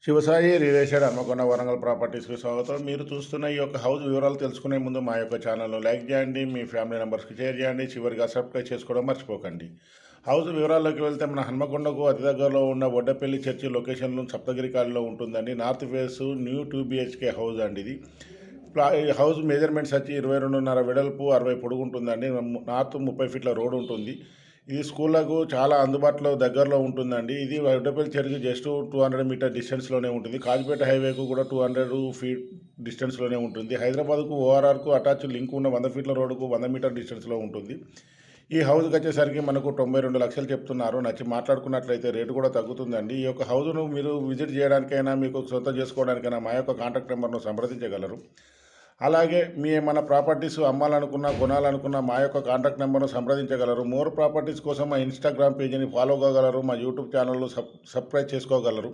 Shivasai real estate Hanamkonda Warangal ప్రాపర్టీస్కి స్వాగతం. మీరు చూస్తున్న ఈ యొక్క హౌస్ వివరాలు తెలుసుకునే ముందు మా యొక్క ఛానల్ను లైక్ చేయండి, మీ ఫ్యామిలీ మెంబర్స్కి షేర్ చేయండి, చివరిగా సబ్స్క్రైబ్ చేసుకోవడం మర్చిపోకండి. హౌస్ వివరాల్లోకి వెళ్తే మన హన్మకొండకు అతి దగ్గరలో ఉన్న వడ్డపల్లి చర్చి లొకేషన్లో సప్తగిరి కాలనీలో ఉంటుందండి. North face new 2 BHK house అండి ఇది. ఈ హౌస్ మెజర్మెంట్స్ వచ్చి 22.5 వెడల్పు, 60 పొడుగు ఉంటుందండి. నార్త్ 30 ఫీట్ల రోడ్ ఉంటుంది. ఇది స్కూళ్ళకు చాలా అందుబాటులో దగ్గరలో ఉంటుందండి. ఇది వడ్డపల్లి చర్చి జస్ట్ 200 మీటర్ డిస్టెన్స్లోనే ఉంటుంది. కాజీపేట హైవేకు కూడా 200 ఫీట్ డిస్టెన్స్లోనే ఉంటుంది. హైదరాబాద్కు ఓఆర్ఆర్కు అటాచ్ లింక్ ఉన్న 100 ఫీట్ల రోడ్డుకు 100 మీటర్ డిస్టెన్స్లో ఉంటుంది. ఈ హౌస్కి వచ్చేసరికి మనకు 92 లక్షలు చెప్తున్నారు. నచ్చి మాట్లాడుకున్నట్లయితే రేటు కూడా తగ్గుతుందండి. ఈ యొక్క హౌస్ను మీరు విజిట్ చేయడానికైనా, మీకు సొంతం చేసుకోవడానికైనా మా యొక్క కాంటాక్ట్ నెంబర్ను సంప్రదించగలరు. అలాగే మీ ఏమైనా ప్రాపర్టీస్ అమ్మాలనుకున్నా, కొనాలనుకున్నా మా యొక్క కాంటాక్ట్ నెంబర్ను సంప్రదించగలరు. మోర్ ప్రాపర్టీస్ కోసం మా ఇన్స్టాగ్రామ్ పేజీని ఫాలో కాగలరు. మా యూట్యూబ్ ఛానల్ను సబ్స్క్రైబ్ చేసుకోగలరు.